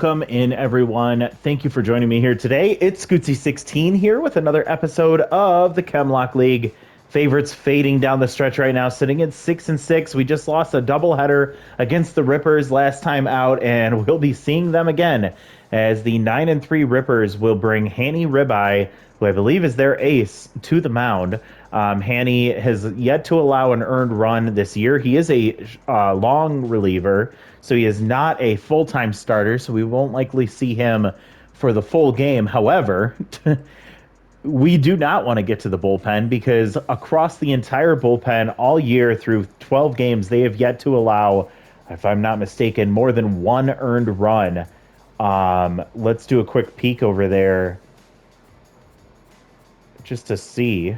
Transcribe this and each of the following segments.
Welcome in, everyone. Thank you for joining me here today. It's Scootsy16 here with another episode of the Chem Lock League. Favorites fading down the stretch right now, sitting at 6-6. We just lost a doubleheader against the Rippers last time out, and we'll be seeing them again as the 9-3 Rippers will bring Hanny Ribeye, who I believe is their ace, to the mound. Hanny has yet to allow an earned run this year. He is a long reliever, so he is not a full-time starter, so we won't likely see him for the full game. However, we do not want to get to the bullpen because across the entire bullpen all year through 12 games, they have yet to allow, if I'm not mistaken, more than one earned run. Let's do a quick peek over there just to see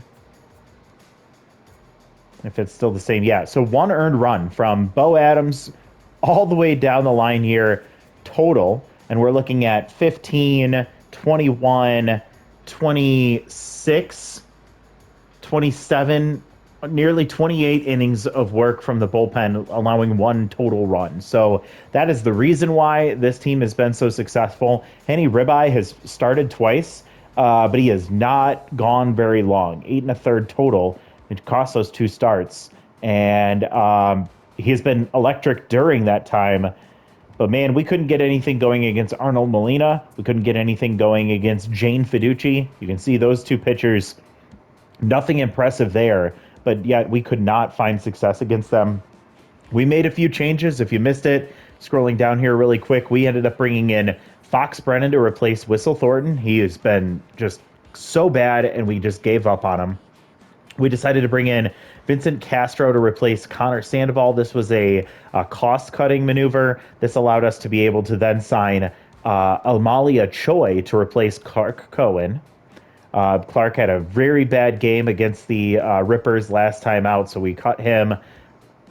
if it's still the same. Yeah, so one earned run from Bo Adams all the way down the line here total, and we're looking at 15, 21, 26, 27, nearly 28 innings of work from the bullpen, allowing one total run. So that is the reason why this team has been so successful. Hanny Ribeye has started twice, but he has not gone very long. 8 1/3 total. It cost those 2 starts, and he has been electric during that time. But man, we couldn't get anything going against Arnold Molina. We couldn't get anything going against Jane Fiducci. You can see those 2 pitchers, nothing impressive there, but yet we could not find success against them. We made a few changes. If you missed it, scrolling down here really quick, we ended up bringing in Fox Brennan to replace Whistle Thornton. He has been just so bad, and we just gave up on him. We decided to bring in Vincent Castro to replace Connor Sandoval. This was a cost-cutting maneuver. This allowed us to be able to then sign Amalia Choi to replace Clark Cohen. Clark had a very bad game against the Rippers last time out, so we cut him.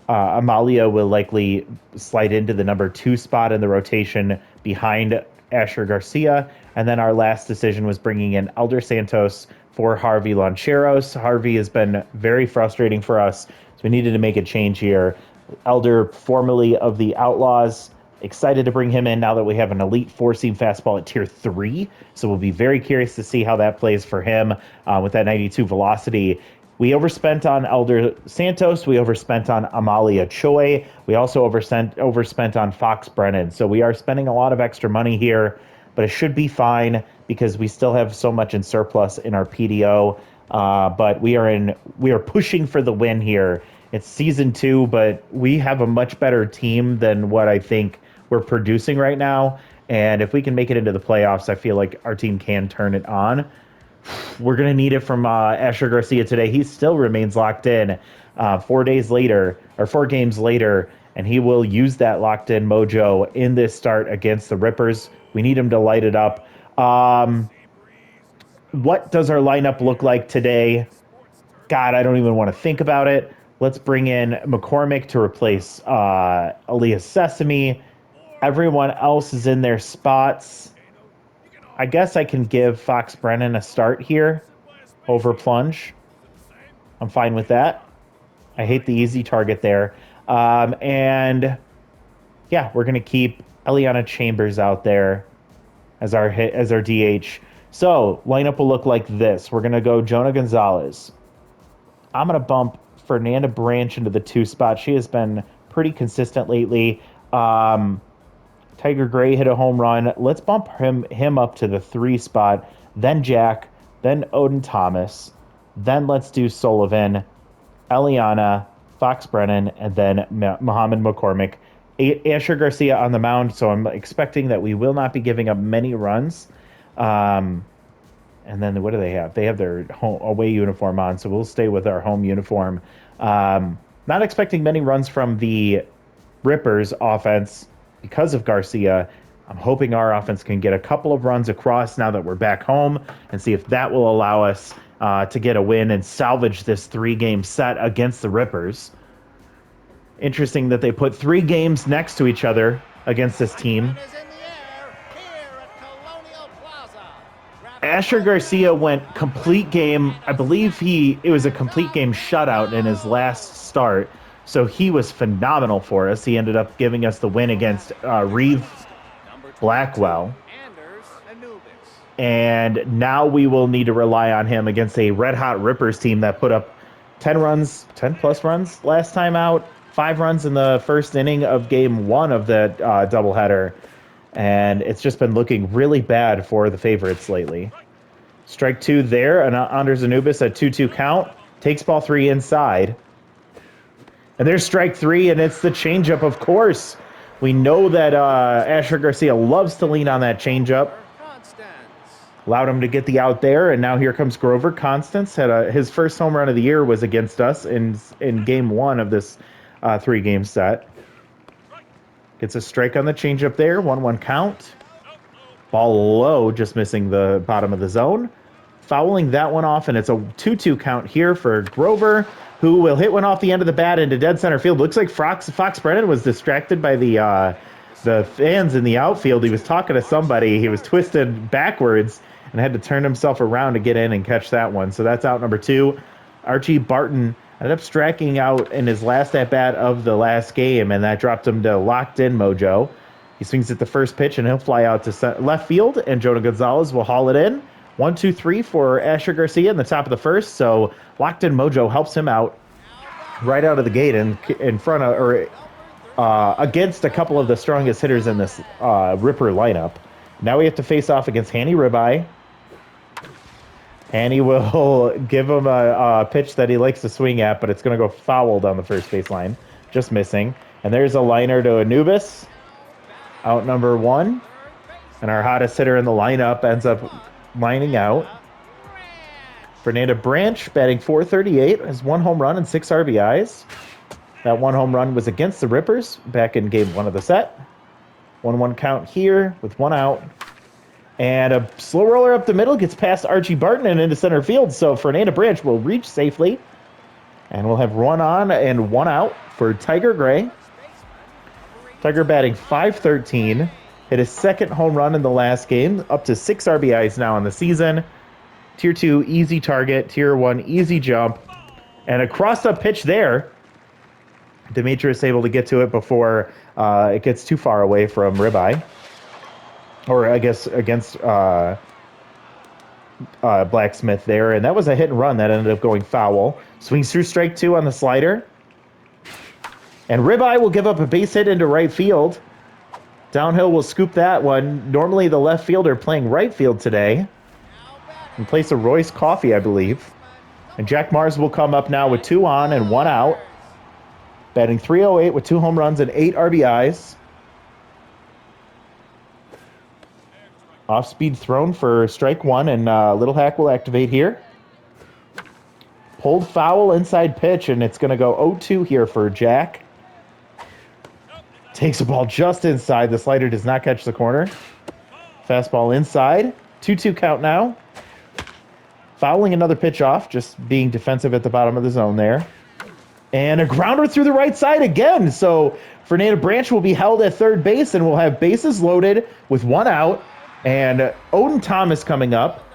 Amalia will likely slide into the number 2 spot in the rotation behind Asher Garcia. And then our last decision was bringing in Elder Santos for Harvey Loncheros. Harvey has been very frustrating for us, so we needed to make a change here. Elder, formerly of the Outlaws, excited to bring him in now that we have an elite 4-seam fastball at tier 3. So we'll be very curious to see how that plays for him with that 92 velocity. We overspent on Elder Santos. We overspent on Amalia Choi. We also overspent on Fox Brennan. So we are spending a lot of extra money here, but it should be fine because we still have so much in surplus in our PDO. But we are pushing for the win here. It's season 2, but we have a much better team than what I think we're producing right now. And if we can make it into the playoffs, I feel like our team can turn it on. We're going to need it from Asher Garcia today. He still remains locked in 4 games later, and he will use that locked-in mojo in this start against the Rippers. We need him to light it up. What does our lineup look like today? God, I don't even want to think about it. Let's bring in McCormick to replace Elias Sesame. Everyone else is in their spots. I guess I can give Fox Brennan a start here over Plunge. I'm fine with that. I hate the easy target there. And yeah, we're going to keep Eliana Chambers out there as our DH. So lineup will look like this. We're going to go Jonah Gonzalez. I'm going to bump Fernanda Branch into the 2 spot. She has been pretty consistent lately. Tiger Gray hit a home run. Let's bump him up to the 3 spot. Then Jack. Then Odin Thomas. Then let's do Sullivan, Eliana, Fox Brennan, and then Muhammad McCormick. Asher Garcia on the mound, so I'm expecting that we will not be giving up many runs. And then what do they have? They have their away uniform on, so we'll stay with our home uniform. Not expecting many runs from the Rippers offense because of Garcia. I'm hoping our offense can get a couple of runs across now that we're back home and see if that will allow us to get a win and salvage this 3-game set against the Rippers. Interesting that they put 3 games next to each other against this team. Asher Garcia went complete game. I believe it was a complete game shutout in his last start. So he was phenomenal for us. He ended up giving us the win against Reeve Blackwell. And now we will need to rely on him against a red-hot Rippers team that put up 10 plus runs last time out, 5 runs in the first inning of game 1 of the doubleheader. And it's just been looking really bad for the favorites lately. Strike 2 there, and Anders Anubis at 2-2 count. Takes ball 3 inside. And there's strike 3, and it's the changeup, of course. We know that Asher Garcia loves to lean on that changeup. Allowed him to get the out there, and now here comes Grover Constance. Had his first home run of the year was against us in game 1 of this 3-game set. Gets a strike on the changeup there, 1-1 count. Ball low, just missing the bottom of the zone. Fouling that one off, and it's a 2-2 count here for Grover, who will hit one off the end of the bat into dead center field. Looks like Fox Brennan was distracted by the fans in the outfield. He was talking to somebody. He was twisted backwards and had to turn himself around to get in and catch that one. So that's out number 2. Archie Barton ended up striking out in his last at-bat of the last game, and that dropped him to locked-in mojo. He swings at the first pitch, and he'll fly out to left field, and Jonah Gonzalez will haul it in. 1-2-3 for Asher Garcia in the top of the first, so locked-in mojo helps him out right out of the gate in front of, or against a couple of the strongest hitters in this Ripper lineup. Now we have to face off against Hanny Ribeye. Hanny will give him a pitch that he likes to swing at, but it's going to go foul down the first baseline. Just missing. And there's a liner to Anubis. Out number 1. And our hottest hitter in the lineup ends up lining out. Fernanda Branch, batting .438, has 1 home run and 6 RBIs. That 1 home run was against the Rippers back in game 1 of the set. 1-1 count here with 1 out. And a slow roller up the middle gets past Archie Barton and into center field. So Fernanda Branch will reach safely. And we'll have 1 on and 1 out for Tiger Gray. Tiger batting .513. Hit his 2nd home run in the last game. Up to 6 RBIs now in the season. Tier 2 easy target. Tier 1 easy jump. And a crossed-up pitch there. Demetrius able to get to it before it gets too far away from Ribeye. Or I guess against Blacksmith there. And that was a hit and run that ended up going foul. Swings through strike 2 on the slider. And Ribeye will give up a base hit into right field. Downhill will scoop that one. Normally the left fielder playing right field today. In place of Royce Coffey, I believe. And Jack Mars will come up now with 2 on and 1 out. Batting .308 with 2 home runs and 8 RBIs. Off-speed thrown for strike 1, and Little Hack will activate here. Pulled foul inside pitch, and it's going to go 0-2 here for Jack. Takes the ball just inside. The slider does not catch the corner. Fastball inside. 2-2 count now. Fouling another pitch off, just being defensive at the bottom of the zone there. And a grounder through the right side again. So Fernanda Branch will be held at third base, and we'll have bases loaded with 1 out. And Odin Thomas coming up.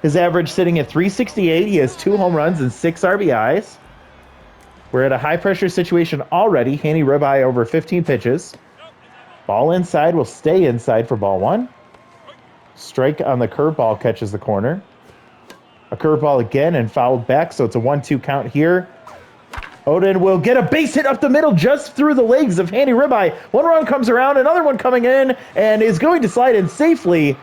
His average sitting at .368. He has 2 home runs and 6 RBIs. We're at a high-pressure situation already. Hanny Ribeye over 15 pitches. Ball inside will stay inside for ball 1. Strike on the curveball catches the corner. A curveball again and fouled back, so it's a 1-2 count here. Odin will get a base hit up the middle just through the legs of Hanny Ribeye. 1 run comes around, another one coming in, and is going to slide in safely.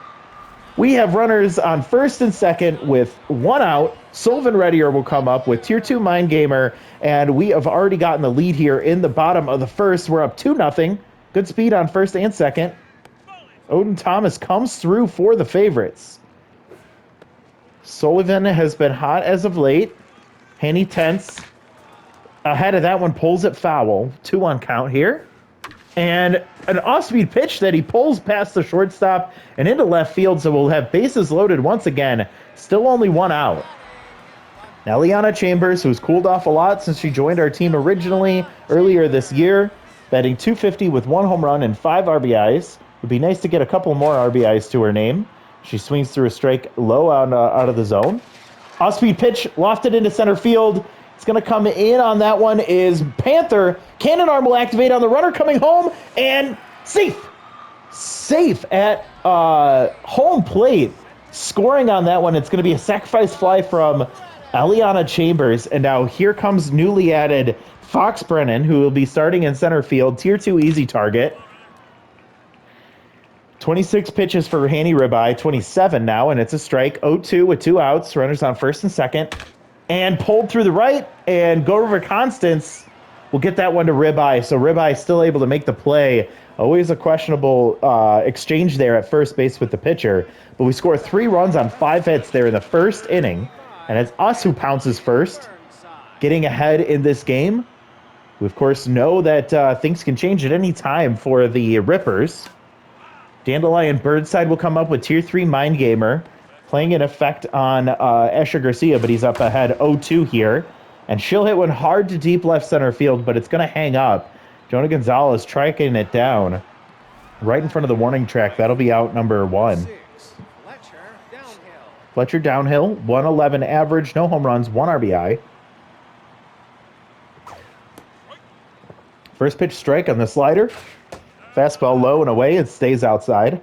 We have runners on first and second with 1 out. Sullivan Reddier will come up with Tier 2 Mind Gamer, and we have already gotten the lead here in the bottom of the first. We're up 2-0. Good speed on first and second. Odin Thomas comes through for the favorites. Sullivan has been hot as of late. Hanny tense. Ahead of that one, pulls it foul. 2-1 count here. And an off-speed pitch that he pulls past the shortstop and into left field, so we'll have bases loaded once again. Still only 1 out. Now Liana Chambers, who's cooled off a lot since she joined our team originally earlier this year, batting .250 with 1 home run and 5 RBIs. Would be nice to get a couple more RBIs to her name. She swings through a strike low out of the zone. Off-speed pitch lofted into center field. It's going to come in on that one is Panther. Cannon arm will activate on the runner coming home, and safe. safe at home plate. Scoring on that one, it's going to be a sacrifice fly from Eliana Chambers. And now here comes newly added Fox Brennan, who will be starting in center field. Tier 2 easy target. 26 pitches for Hanny Ribeye, 27 now, and it's a strike. 0-2 with 2 outs, runners on first and second. And pulled through the right, and Go River Constance will get that one to Ribeye. So Ribeye still able to make the play. Always a questionable exchange there at first base with the pitcher. But we score 3 runs on 5 hits there in the first inning. And it's us who pounces first, getting ahead in this game. We, of course, know that things can change at any time for the Rippers. Dandelion Birdside will come up with Tier 3 Mind Gamer, playing an effect on Asher Garcia, but he's up ahead 0-2 here. And she'll hit one hard to deep left center field, but it's going to hang up. Jonah Gonzalez striking it down right in front of the warning track. That'll be out number 1. Fletcher downhill, 111 average, no home runs, 1 RBI. First pitch strike on the slider. Fastball low and away. It stays outside.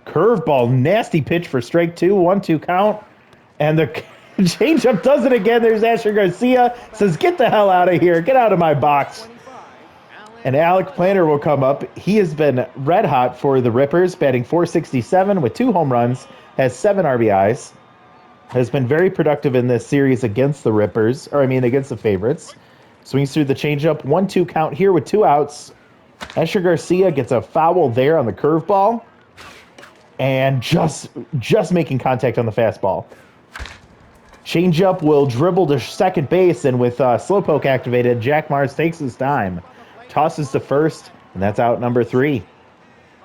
Curveball, nasty pitch for strike 2. 1-2 count. And the changeup does it again. There's Asher Garcia. Says, get the hell out of here. Get out of my box. And Alec Planter will come up. He has been red hot for the Rippers, batting .467 with 2 home runs. Has 7 RBIs. Has been very productive in this series against the Rippers. Against the favorites. Swings through the changeup. 1-2 count here with 2 outs. Asher Garcia gets a foul there on the curveball and just making contact on the fastball. Changeup will dribble to second base, and with slowpoke activated, Jack Mars takes his time, tosses to first, and that's out number 3.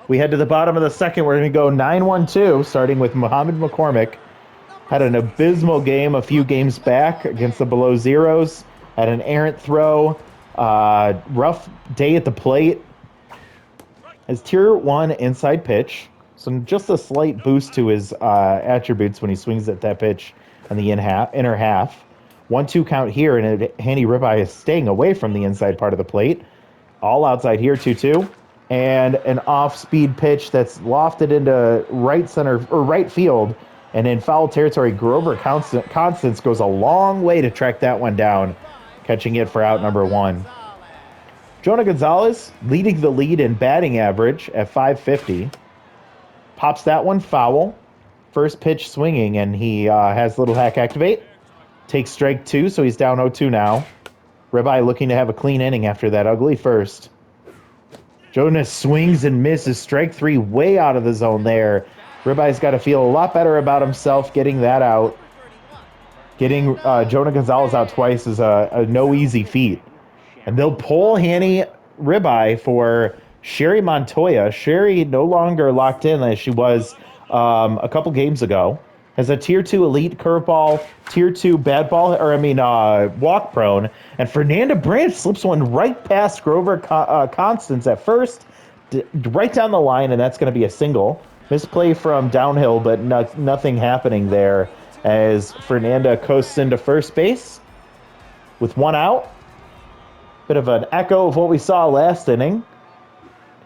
We head to the bottom of the second. We're going to go 9-1-2, starting with Muhammad McCormick. Had an abysmal game a few games back against the below zeros. Had an errant throw. Rough day at the plate. Has Tier 1 inside pitch, so just a slight boost to his attributes when he swings at that pitch on the inner half. 1-2 count here, and Hanny Ribeye is staying away from the inside part of the plate. All outside here, 2-2. And an off-speed pitch that's lofted into right center or right field, and in foul territory, Grover Constance goes a long way to track that one down, catching it for out number 1. Jonah Gonzalez leading the lead in batting average at .550. Pops that one foul. First pitch swinging, and he has Little Hack activate. Takes strike 2, so he's down 0-2 now. Ribeye looking to have a clean inning after that ugly first. Jonas swings and misses. Strike 3 way out of the zone there. Ribeye's got to feel a lot better about himself getting that out. Getting Jonah Gonzalez out twice is a no easy feat. And they'll pull Hanny Ribeye for Sherry Montoya. Sherry no longer locked in as she was a couple games ago. Has a Tier 2 elite curveball, Tier 2 walk prone. And Fernanda Branch slips one right past Grover Constance at first, right down the line, and that's going to be a single. Misplay from downhill, but nothing happening there as Fernanda coasts into first base with 1 out. Bit of an echo of what we saw last inning.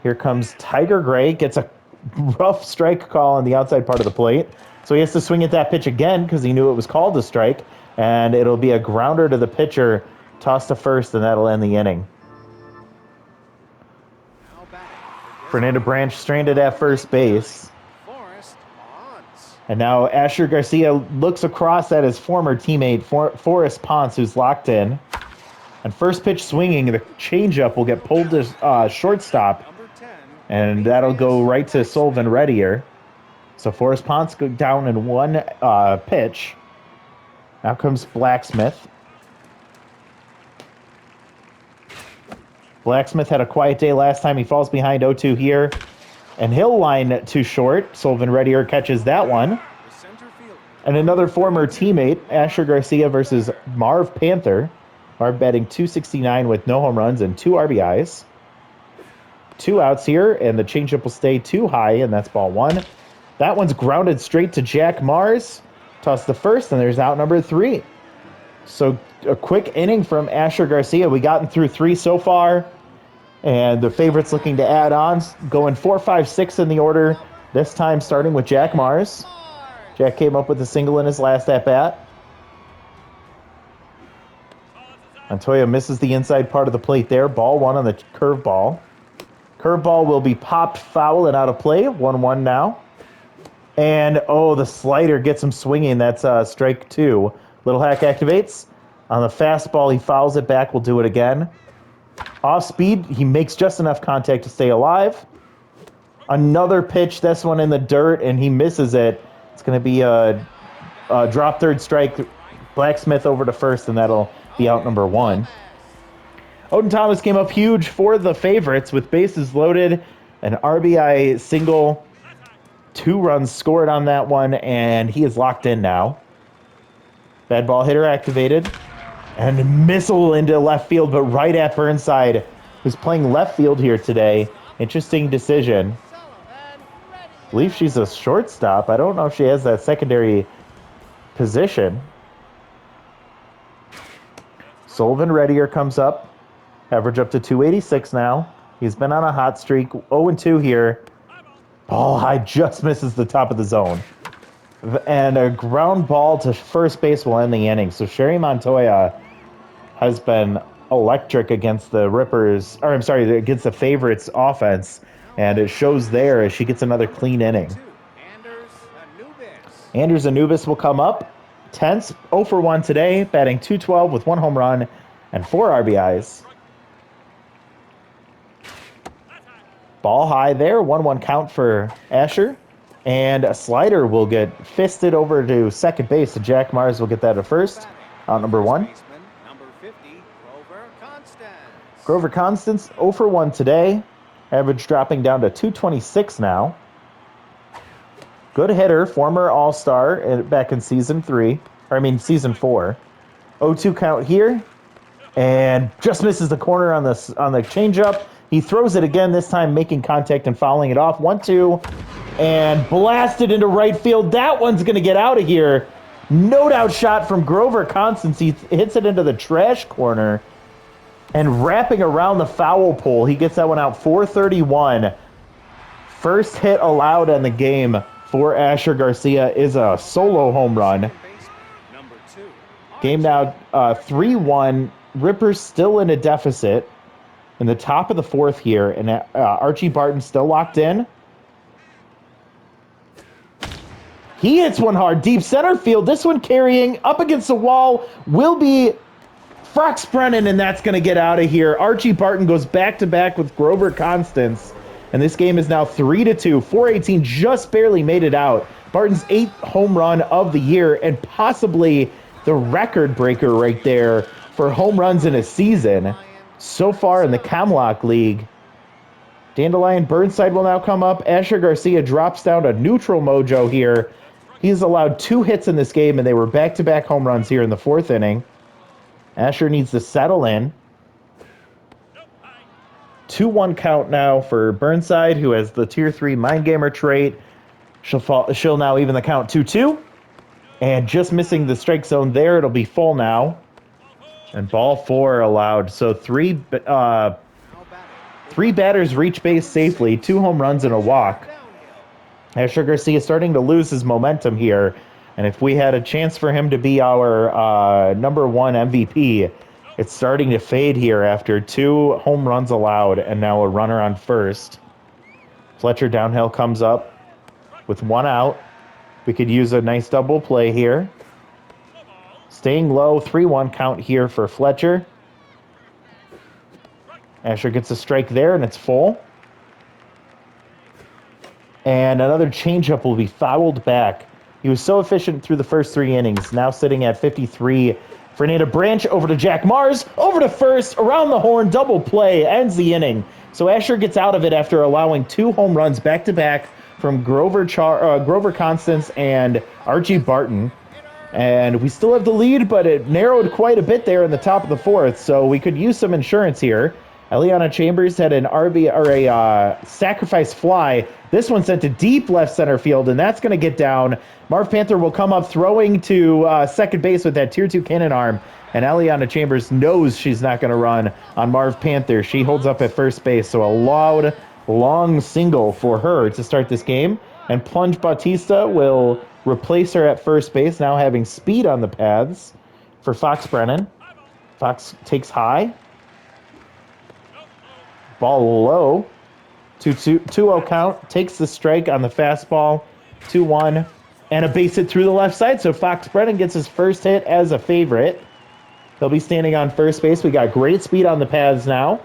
Here comes Tiger Gray. Gets a rough strike call on the outside part of the plate. So he has to swing at that pitch again because he knew it was called a strike. And it'll be a grounder to the pitcher, tossed to first, and that'll end the inning. Fernanda Branch stranded at first base. And now Asher Garcia looks across at his former teammate, Forrest Ponce, who's locked in. And first pitch swinging, the changeup will get pulled to shortstop. And that'll go right to Sullivan Reddier. So Forrest Ponce go down in 1 pitch. Now comes Blacksmith. Blacksmith had a quiet day last time. He falls behind 0-2 here. And he'll line to short. Sullivan Reddier catches that one. And another former teammate, Asher Garcia versus Marv Panther. Marv batting .269 with no home runs and 2 RBIs. 2 outs here, and the changeup will stay too high, and that's ball 1. That one's grounded straight to Jack Mars. Toss the first, and there's out number 3. So a quick inning from Asher Garcia. We gotten through 3 so far. And the favorites looking to add on, going 4, 5, 6 in the order. This time starting with Jack Mars. Jack came up with a single in his last at-bat. Montoya misses the inside part of the plate there. Ball one on the curveball. Curveball will be popped foul and out of play. 1-1 now. And, oh, the slider gets him swinging. That's strike 2. Little Hack activates. On the fastball, he fouls it back. We'll do it again. Off speed, he makes just enough contact to stay alive. Another pitch, this one in the dirt, and he misses it. It's going to be a drop third strike. Blacksmith over to first, and that'll be out number 1. Odin Thomas came up huge for the favorites with bases loaded. An RBI single. 2 runs scored on that one, and he is locked in now. Bad ball hitter activated. And missile into left field, but right at Burnside, who's playing left field here today. Interesting decision. I believe she's a shortstop. I don't know if she has that secondary position. Sullivan Reddier comes up. Average up to 286 now. He's been on a hot streak. 0-2 here. Ball high just misses the top of the zone. And a ground ball to first base will end the inning. So Sherry Montoya has been electric against the Rippers, or I'm sorry, against the favorites offense. And it shows there as she gets another clean inning. Anders Anubis will come up. Tense, 0 for 1 today, batting .212 with 1 home run and 4 RBIs. Ball high there, 1-1 count for Asher. And a slider will get fisted over to second base. So Jack Mars will get that at first. Out number 1. Grover Constance, 0 for 1 today. Average dropping down to 226 now. Good hitter, former All-Star back in season 4. 0-2 count here. And just misses the corner on the changeup. He throws it again, this time making contact and fouling it off. 1-2. And blasted into right field. That one's going to get out of here. No doubt shot from Grover Constance. He hits it into the trash corner. And wrapping around the foul pole, he gets that one out. 431. First hit allowed in the game for Asher Garcia is a solo home run. Game now 3-1. Rippers still in a deficit in the top of the 4th here. And Archie Barton still locked in. He hits one hard, deep center field. This one carrying up against the wall will be Fox Brennan, and that's going to get out of here. Archie Barton goes back-to-back with Grover Constance, and this game is now 3-2. 418 just barely made it out. Barton's 8th home run of the year, and possibly the record breaker right there for home runs in a season so far in the Chem Lock League. Dandelion Burnside will now come up. Asher Garcia drops down to neutral mojo here. He's allowed 2 hits in this game, and they were back-to-back home runs here in the 4th inning. Asher needs to settle in. 2-1 count now for Burnside, who has the Tier 3 Mind Gamer trait. She'll now even the count 2-2. And just missing the strike zone there. It'll be full now. And ball 4 allowed. So three batters reach base safely. 2 home runs and a walk. Asher Garcia starting to lose his momentum here. And if we had a chance for him to be our number 1 MVP, it's starting to fade here after 2 home runs allowed and now a runner on first. Fletcher downhill comes up with 1 out. We could use a nice double play here. Staying low, 3-1 count here for Fletcher. Asher gets a strike there, and it's full. And another changeup will be fouled back. He was so efficient through the first 3 innings, now sitting at 53. Fernanda Branch over to Jack Mars, over to first, around the horn, double play, ends the inning. So Asher gets out of it after allowing 2 home runs back-to-back from Grover Constance and Archie Barton. And we still have the lead, but it narrowed quite a bit there in the top of the 4th, so we could use some insurance here. Eliana Chambers had an sacrifice fly. This one sent to deep left center field, and that's going to get down. Marv Panther will come up throwing to second base with that tier 2 cannon arm, and Eliana Chambers knows she's not going to run on Marv Panther. She holds up at first base, so a loud, long single for her to start this game, and Plunge Bautista will replace her at first base, now having speed on the paths for Fox Brennan. Fox takes high. Ball low. 2-0 count. Takes the strike on the fastball. 2-1. And a base hit through the left side. So Fox Brennan gets his first hit as a favorite. He'll be standing on first base. We got great speed on the paths now.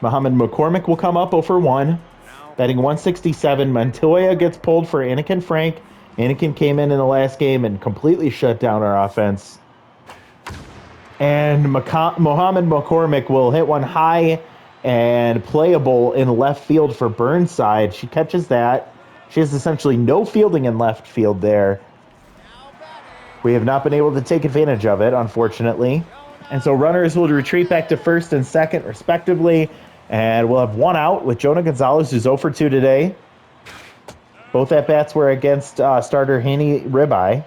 Muhammad McCormick will come up 0-for-1. Batting 167. Montoya gets pulled for Anakin Frank. Anakin came in the last game and completely shut down our offense. And Muhammad McCormick will hit one high and playable in left field for Burnside. She catches that. She has essentially no fielding in left field there. We have not been able to take advantage of it, unfortunately. And so runners will retreat back to first and second, respectively. And we'll have one out with Jonah Gonzalez, who's 0-for-2 today. Both at-bats were against starter Haney Ribeye.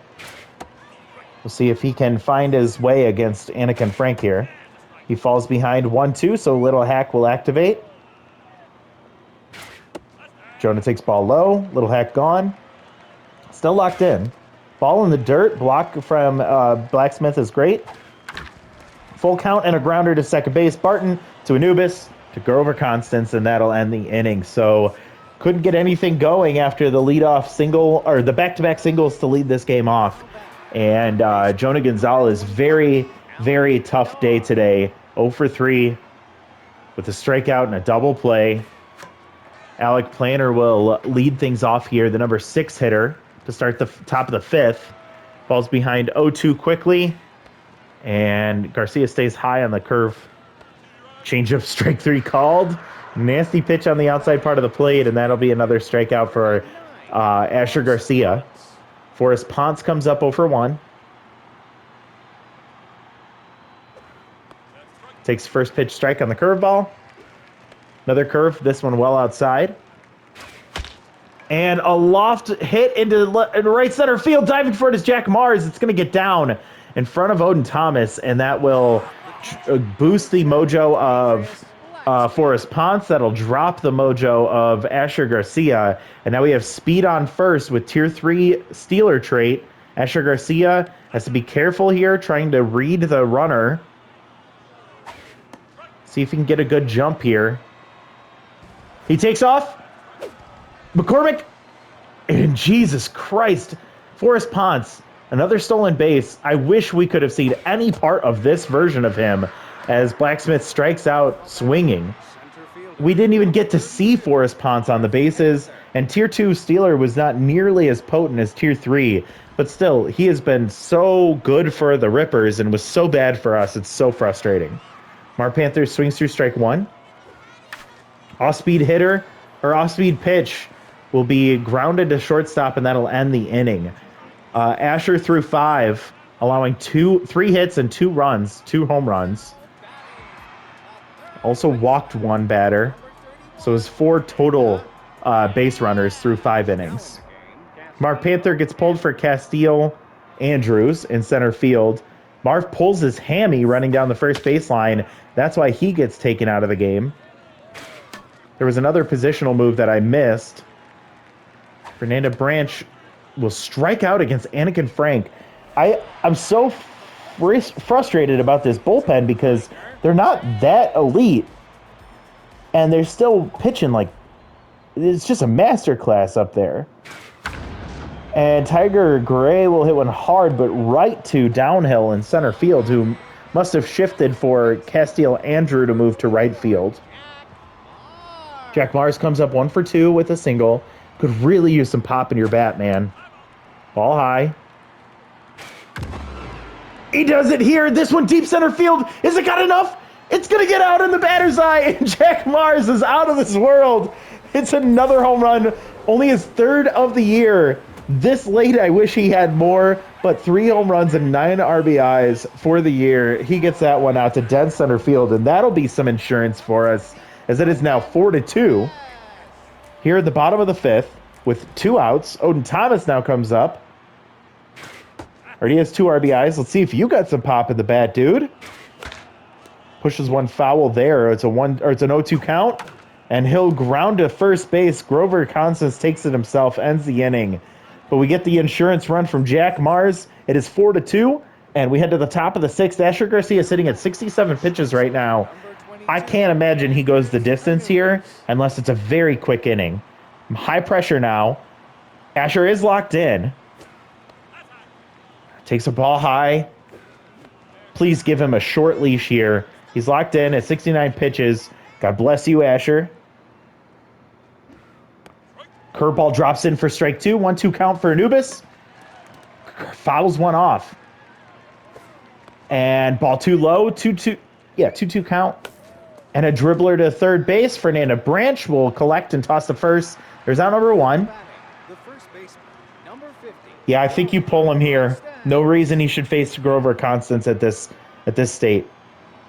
We'll see if he can find his way against Anakin Frank here. He falls behind 1-2, so Little Hack will activate. Jonah takes ball low. Little Hack gone. Still locked in. Ball in the dirt. Block from Blacksmith is great. Full count and a grounder to second base. Barton to Anubis to Grover Constance, and that'll end the inning. So couldn't get anything going after the leadoff single, or the back-to-back singles to lead this game off. And Jonah Gonzalez, very, very tough day today. 0-for-3 with a strikeout and a double play. Alec Planner will lead things off here, the number 6 hitter, to start the top of the fifth. Falls behind 0-2 quickly, and Garcia stays high on the curve. Changeup, strike 3 called. Nasty pitch on the outside part of the plate, and that'll be another strikeout for Asher Garcia. Forrest Ponce comes up 0-for-1. Takes first pitch strike on the curveball. Another curve, this one well outside. And a loft hit into right center field. Diving for it is Jack Mars. It's going to get down in front of Odin Thomas, and that will boost the mojo of Forrest Ponce. That'll drop the mojo of Asher Garcia. And now we have speed on first with tier 3 Steeler trait. Asher Garcia has to be careful here, trying to read the runner. See if he can get a good jump here. He takes off. McCormick. And Jesus Christ. Forrest Ponce. Another stolen base. I wish we could have seen any part of this version of him as Blacksmith strikes out swinging. We didn't even get to see Forrest Ponce on the bases, and Tier 2 Steeler was not nearly as potent as Tier 3, but still, he has been so good for the Rippers and was so bad for us. It's so frustrating. Marv Panther swings through strike 1. Off-speed hitter, or off-speed pitch, will be grounded to shortstop, and that'll end the inning. Asher threw 5, allowing 3 hits and 2 runs, 2 home runs. Also walked 1 batter. So it's 4 total base runners through 5 innings. Marv Panther gets pulled for Castile Andrews in center field. Marv pulls his hammy running down the first baseline. That's why he gets taken out of the game. There was another positional move that I missed. Fernanda Branch will strike out against Anakin Frank. I'm so frustrated about this bullpen because they're not that elite, and they're still pitching like it's just a masterclass up there. And Tiger Gray will hit one hard, but right to downhill in center field, who must have shifted for Castile Andrew to move to right field. Jack Mars comes up 1 for 2 with a single. Could really use some pop in your bat, man. Ball high. He does it here. This one deep center field. Is it got enough? It's going to get out in the batter's eye, and Jack Mars is out of this world. It's another home run. Only his 3rd of the year. This late, I wish he had more But 3 home runs and 9 RBIs for the year. He gets that one out to dead center field, and that'll be some insurance for us, as it is now 4-2 here at the bottom of the 5th with 2 outs. Odin Thomas now comes up. Already has 2 RBIs. Let's see if you got some pop in the bat, dude. Pushes one foul there. It's an 0-2 count, and he'll ground to first base. Grover Constance takes it himself, ends the inning. But we get the insurance run from Jack Mars. It is 4-2, and we head to the top of the 6th. Asher Garcia sitting at 67 pitches right now. I can't imagine he goes the distance here unless it's a very quick inning. High pressure now. Asher is locked in. Takes a ball high. Please give him a short leash here. He's locked in at 69 pitches. God bless you, Asher. Curveball drops in for strike 2. 1-2 count for Anubis. Fouls one off. And ball too low. 2-2. Yeah, 2-2 count. And a dribbler to third base. Fernanda Branch will collect and toss to first. There's out number 1. Yeah, I think you pull him here. No reason he should face Grover Constance at this state.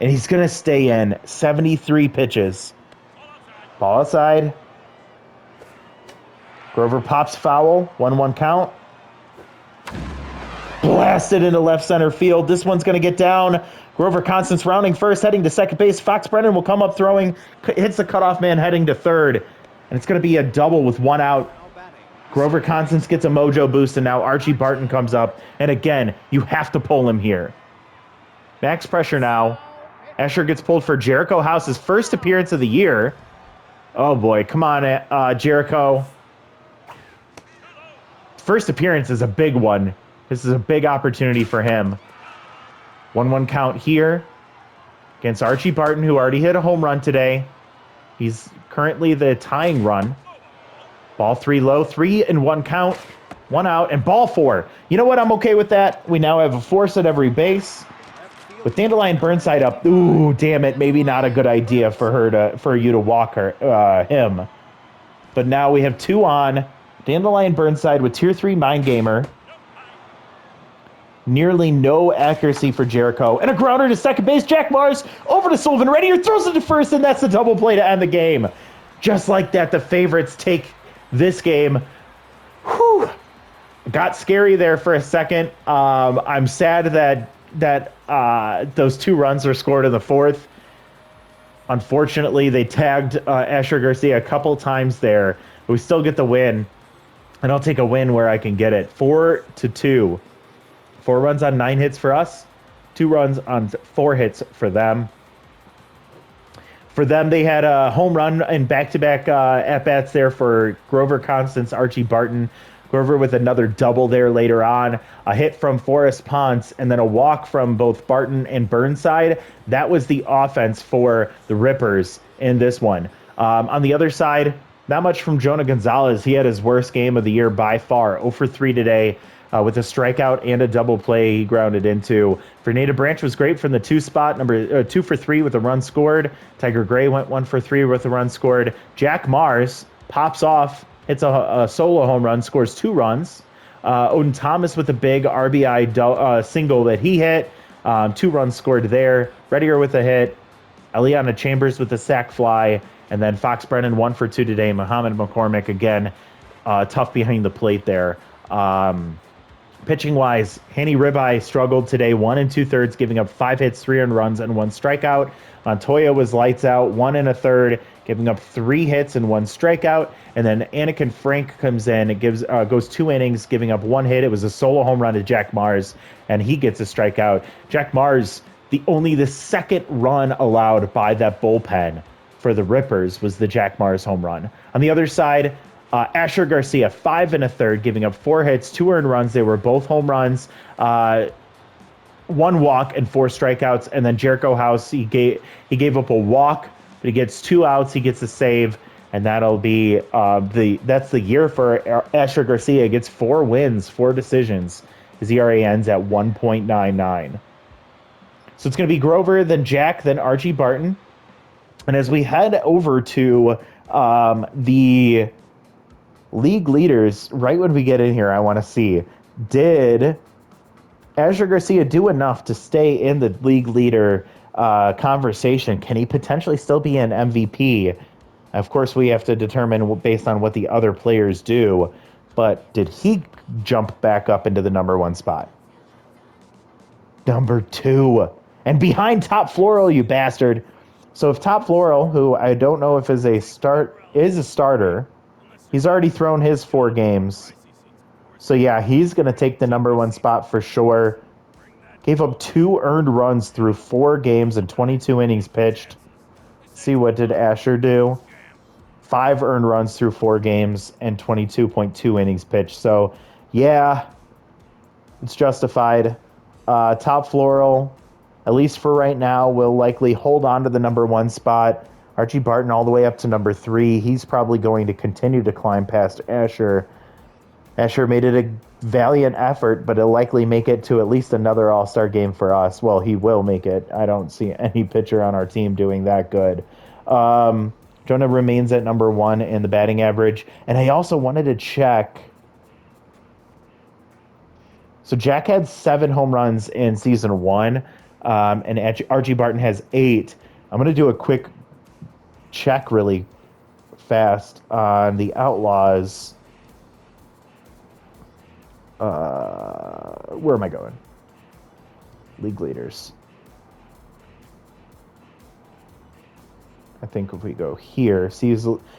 And he's going to stay in 73 pitches. Ball outside. Grover pops foul. 1-1 count. Blasted into left center field. This one's going to get down. Grover Constance rounding first, heading to second base. Fox Brennan will come up throwing. Hits the cutoff man heading to third. And it's going to be a double with 1 out. Grover Constance gets a mojo boost, and now Archie Barton comes up. And again, you have to pull him here. Max pressure now. Escher gets pulled for Jericho House's first appearance of the year. Oh boy, come on, Jericho. First appearance is a big one. This is a big opportunity for him. 1-1 count here against Archie Barton, who already hit a home run today. He's currently the tying run. Ball 3 low, 3-1 count, 1 out, and ball 4. You know what? I'm okay with that. We now have a force at every base. With Dandelion Burnside up, ooh, damn it, maybe not a good idea for you to walk him. But now we have 2 on. Dandelion Burnside with Tier 3 Mind Gamer. Nearly no accuracy for Jericho. And a grounder to second base. Jack Mars over to Sullivan. Reddier throws it to first, and that's the double play to end the game. Just like that, the favorites take this game. Whew. Got scary there for a second. I'm sad that those 2 runs were scored in the 4th. Unfortunately, they tagged Asher Garcia a couple times there. But we still get the win. And I'll take a win where I can get it. 4-2. 4 runs on 9 hits for us. 2 runs on 4 hits for them. For them, they had a home run and back-to-back at-bats there for Grover Constance, Archie Barton. Grover with another double there later on. A hit from Forrest Ponce, and then a walk from both Barton and Burnside. That was the offense for the Rippers in this one. On the other side, not much from Jonah Gonzalez. He had his worst game of the year by far. 0 for 3 today. With a strikeout and a double play he grounded into. Fernanda Branch was great from the 2 spot, 2 for 3 with a run scored. Tiger Gray went 1 for 3 with a run scored. Jack Mars pops off, hits a solo home run, scores 2 runs. Odin Thomas with a big RBI single that he hit. 2 runs scored there. Reddier with a hit. Eliana Chambers with a sac fly. And then Fox Brennan 1 for 2 today. Muhammad McCormick again, tough behind the plate there. Pitching-wise, Hanny Ribeye struggled today, 1 2/3, giving up 5 hits, 3 earned runs, and 1 strikeout. Montoya was lights out, 1 1/3, giving up 3 hits and 1 strikeout. And then Anakin Frank comes in, it goes 2 innings, giving up 1 hit. It was a solo home run to Jack Mars, and he gets a strikeout. Jack Mars, only the second run allowed by that bullpen for the Rippers was the Jack Mars home run. On the other side, Asher Garcia, 5 1/3, giving up 4 hits, 2 earned runs. They were both home runs, 1 walk and 4 strikeouts. And then Jericho House, he gave up a walk, but he gets 2 outs. He gets a save, and that'll be that's the year for Asher Garcia. He gets 4 wins, 4 decisions. His ERA ends at 1.99. So it's going to be Grover, then Jack, then Archie Barton. And as we head over to the league leaders, right when we get in here, I want to see, did Azure Garcia do enough to stay in the league leader conversation? Can he potentially still be an MVP? Of course, we have to determine based on what the other players do, but did he jump back up into the number one spot? Number two. And behind Top Floral, you bastard. So if Top Floral, who I don't know if is a starter, he's already thrown his 4 games. So yeah, he's going to take the number one spot for sure. Gave up 2 earned runs through 4 games and 22 innings pitched. See, what did Asher do? 5 earned runs through 4 games and 22.2 innings pitched. So yeah, it's justified. Top Floral, at least for right now, will likely hold on to the number one spot. Archie Barton all the way up to number 3. He's probably going to continue to climb past Asher. Asher made it a valiant effort, but he'll likely make it to at least another All-Star game for us. Well, he will make it. I don't see any pitcher on our team doing that good. Jonah remains at number 1 in the batting average. And I also wanted to check. So Jack had 7 home runs in season 1, and Archie Barton has 8. I'm going to do a quick check really fast on the Outlaws. Where am I going? League leaders. I think if we go here,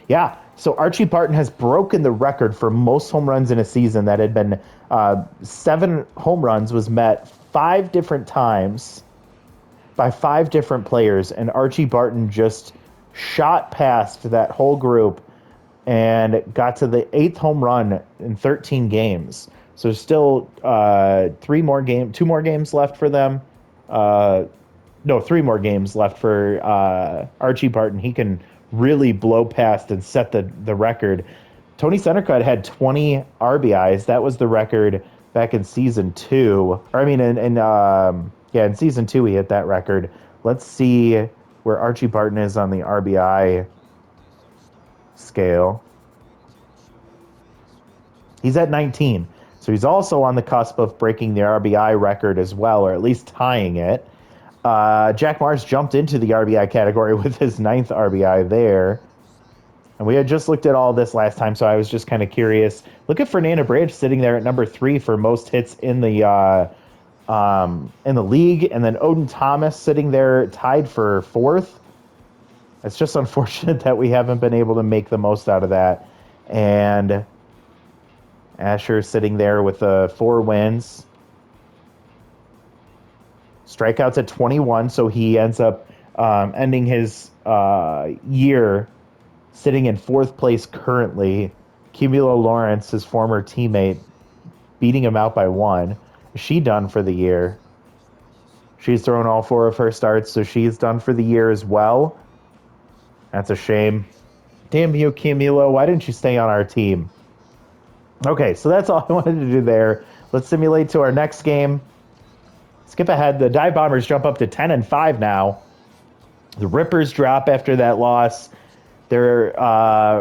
yeah. So Archie Barton has broken the record for most home runs in a season that had been 7 home runs was met 5 different times by 5 different players, and Archie Barton just shot past that whole group and got to the 8th home run in 13 games. So still 2 more games left for them. No, 3 more games left for Archie Barton. He can really blow past and set the record. Tony Sendercut had 20 RBIs. That was the record back in season 2. Or I mean, in season 2 he hit that record. Let's see where Archie Barton is on the RBI scale. He's at 19. So he's also on the cusp of breaking the RBI record as well, or at least tying it. Jack Mars jumped into the RBI category with his 9th RBI there. And we had just looked at all this last time, so I was just kind of curious. Look at Fernando Branch sitting there at number 3 for most hits in the league, and then Odin Thomas sitting there tied for 4th. It's just unfortunate that we haven't been able to make the most out of that. And Asher sitting there with 4 wins. Strikeouts at 21, so he ends up ending his year sitting in 4th place currently. Cumulo Lawrence, his former teammate, beating him out by 1. Is she done for the year? She's thrown all 4 of her starts, so she's done for the year as well. That's a shame. Damn you, Cumulo. Why didn't you stay on our team? Okay, so that's all I wanted to do there. Let's simulate to our next game. Skip ahead. The Dive Bombers jump up to 10-5 now. The Rippers drop after that loss. Their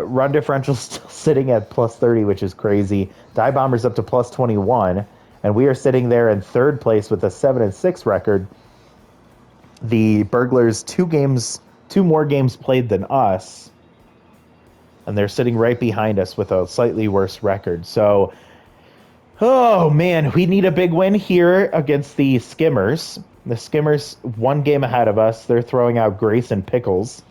run differential still sitting at plus 30, which is crazy. Dive Bombers up to plus 21. And we are sitting there in 3rd place with a 7-6 record. The Burglars 2 more games played than us. And they're sitting right behind us with a slightly worse record. So, oh man, we need a big win here against the Skimmers. The Skimmers 1 game ahead of us. They're throwing out Grace and Pickles.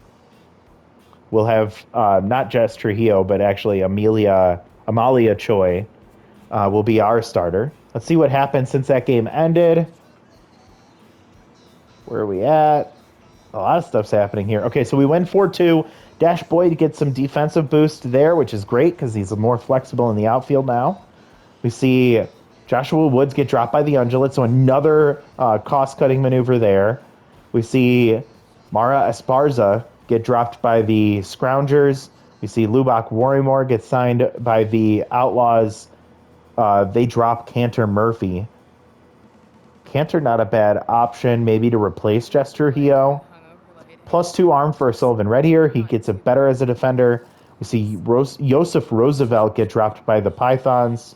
We'll have not Jess Trujillo, but actually Amalia Choi will be our starter. Let's see what happened since that game ended. Where are we at? A lot of stuff's happening here. Okay, so we win 4-2. Dash Boyd gets some defensive boost there, which is great because he's more flexible in the outfield now. We see Joshua Woods get dropped by the Undulate, so another cost-cutting maneuver there. We see Mara Esparza get dropped by the Scroungers. We see Lubach Warrimore get signed by the Outlaws. They drop Cantor Murphy. Cantor, not a bad option, maybe to replace Jess Trujillo. +2 arm for Sullivan Red here. He gets it better as a defender. We see Joseph Roosevelt get dropped by the Pythons.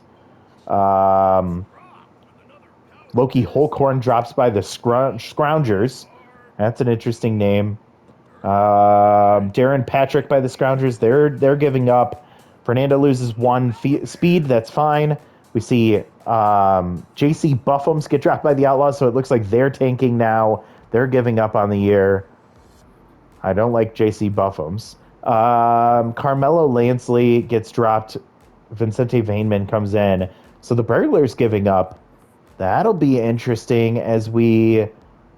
Loki Holcorn drops by the Scroungers. That's an interesting name. Darren Patrick by the Scroungers. They're giving up. Fernando loses one speed. That's fine. We see JC Buffums get dropped by the Outlaws, so it looks like they're tanking now. They're giving up on the year. I don't like JC Buffums. Carmelo Lansley gets dropped. Vincente Vainman comes in. So the Burglars giving up. That'll be interesting as we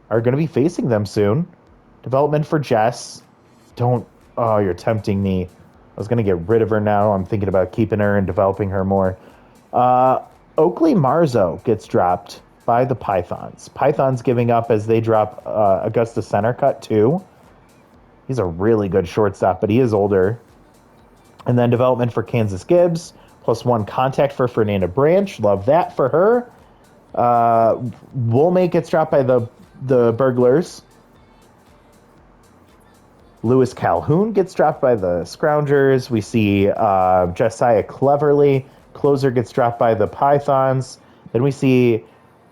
are going to be facing them soon. Development for Jess. Don't. Oh, you're tempting me. I was going to get rid of her now. I'm thinking about keeping her and developing her more. Oakley Marzo gets dropped by the Pythons. Pythons giving up as they drop Augusta Centercut too. He's a really good shortstop, but he is older. And then development for Kansas Gibbs. +1 contact for Fernanda Branch. Love that for her. Woolmate gets dropped by the Burglars. Lewis Calhoun gets dropped by the Scroungers. We see Josiah Cleverly. Closer gets dropped by the Pythons. Then we see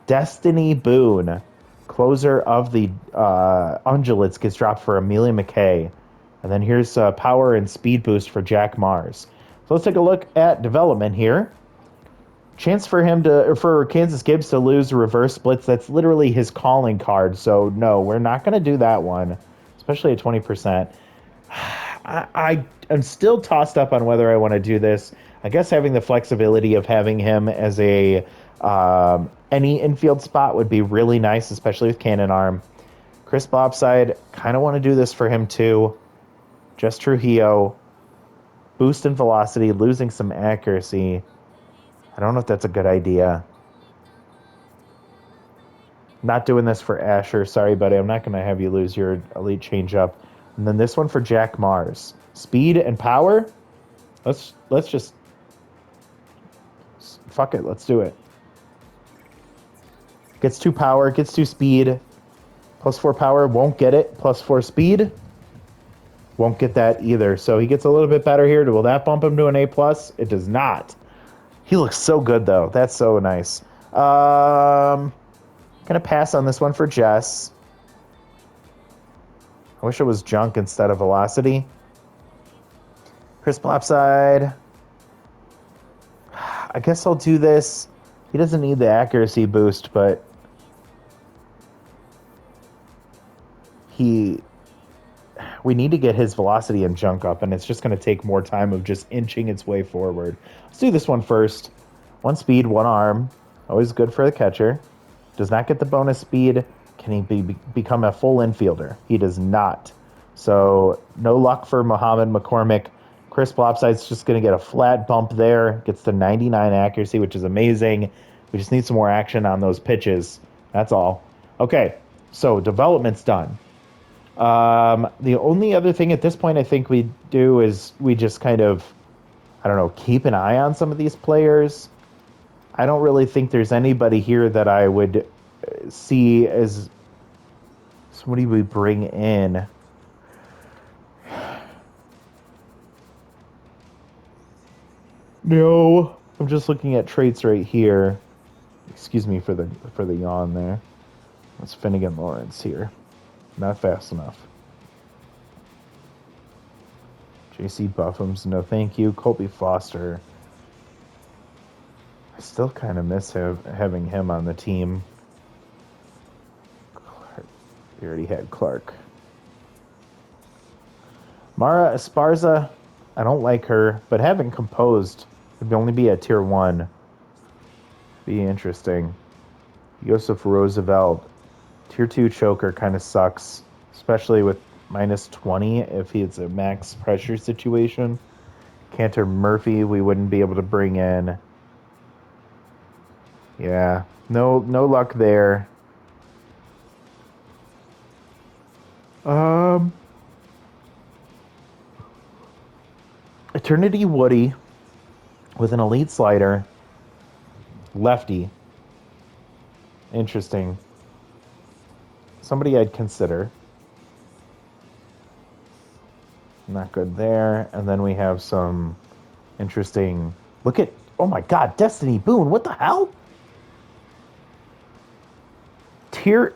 Destiny Boone. Closer of the Undulates gets dropped for Amelia McKay. And then here's power and speed boost for Jack Mars. So let's take a look at development here. Chance for Kansas Gibbs to lose reverse splits. That's literally his calling card. So no, we're not going to do that one, especially at 20%. I am still tossed up on whether I want to do this. I guess having the flexibility of having him as a any infield spot would be really nice, especially with cannon arm. Chris Bobside, kind of want to do this for him too. Just Trujillo, boost in velocity, losing some accuracy. I don't know if that's a good idea. Not doing this for Asher. Sorry, buddy. I'm not going to have you lose your elite changeup. And then this one for Jack Mars. Speed and power. Let's just fuck it. Let's do it. Gets 2 power. Gets 2 speed. +4 power. Won't get it. +4 speed. Won't get that either. So he gets a little bit better here. Will that bump him to an A+? It does not. He looks so good, though. That's so nice. Gonna pass on this one for Jess. I wish it was junk instead of velocity. Chris Blopside. I guess I'll do this. He doesn't need the accuracy boost, but we need to get his velocity and junk up, and it's just going to take more time of just inching its way forward. Let's do this one first. 1 speed, 1 arm. Always good for the catcher. Does not get the bonus speed. Can he become a full infielder? He does not. So no luck for Muhammad McCormick. Chris Blopside's just going to get a flat bump there. Gets to 99 accuracy, which is amazing. We just need some more action on those pitches. That's all. Okay, so development's done. The only other thing at this point I think we do is we just kind of, I don't know, keep an eye on some of these players. I don't really think there's anybody here that I would see as somebody we bring in. No, I'm just looking at traits right here. Excuse me for the yawn there. That's Finnegan Lawrence here. Not fast enough. JC Buffums, no thank you. Colby Foster. I still kind of miss having him on the team. Clark. We already had Clark. Mara Esparza, I don't like her, but having composed would only be at tier 1. Be interesting. Joseph Roosevelt. Tier 2 choker kind of sucks, especially with -20 if it's a max pressure situation. Cantor Murphy, we wouldn't be able to bring in. Yeah, no luck there. Eternity Woody with an elite slider. Lefty. Interesting. Somebody I'd consider. Not good there. And then we have some interesting... Look at... Oh my god, Destiny Boone. What the hell? here,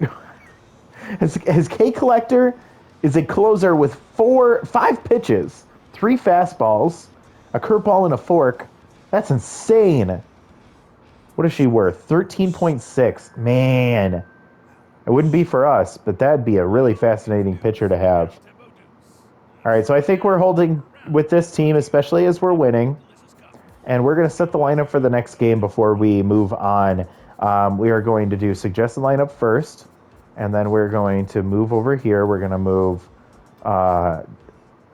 his K collector is a closer with 5 pitches, 3 fastballs, a curveball, and a fork. That's insane. What is she worth? 13.6. Man, it wouldn't be for us, but that'd be a really fascinating pitcher to have. All right, so I think we're holding with this team, especially as we're winning. And we're going to set the lineup for the next game before we move on. We are going to do suggested lineup first, and then we're going to move over here. We're going to move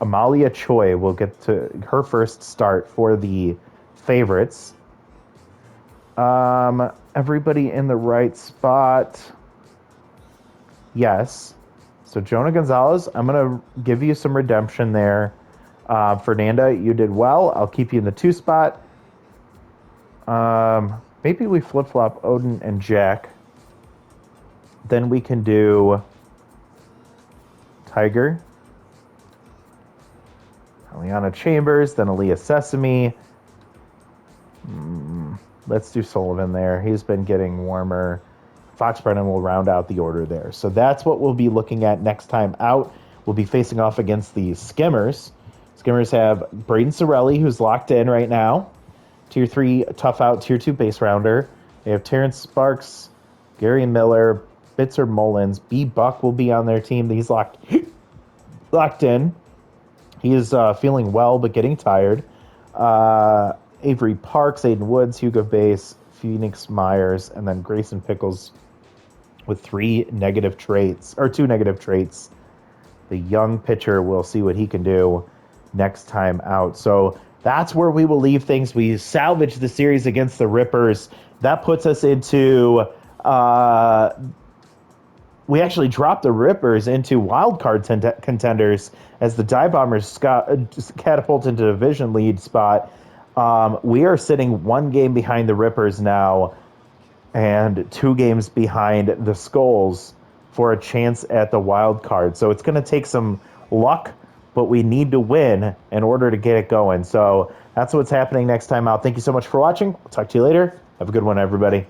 Amalia Choi. We'll get to her first start for the favorites. Everybody in the right spot. Yes. So Jonah Gonzalez, I'm going to give you some redemption there. Fernanda, you did well. I'll keep you in the 2 spot. Maybe we flip-flop Odin and Jack. Then we can do Tiger. Eliana Chambers, then Aaliyah Sesame. Let's do Sullivan there. He's been getting warmer. Fox Brennan will round out the order there. So that's what we'll be looking at next time out. We'll be facing off against the Skimmers. Skimmers have Braden Sorelli, who's locked in right now. Tier 3 tough out, Tier 2 base rounder. They have Terrence Sparks, Gary Miller, Bitzer Mullins. B. Buck will be on their team. He's locked in. He is feeling well, but getting tired. Avery Parks, Aiden Woods, Hugo Base, Phoenix Myers, and then Grayson Pickles with 2 negative traits. The young pitcher will see what he can do next time out. So that's where we will leave things. We salvaged the series against the Rippers. That puts us into... we actually dropped the Rippers into wild card contenders as the Dive Bombers catapult into division lead spot. We are sitting 1 game behind the Rippers now and 2 games behind the Skulls for a chance at the wild card. So it's going to take some luck, but we need to win in order to get it going. So that's what's happening next time out. Thank you so much for watching. We'll talk to you later. Have a good one, everybody.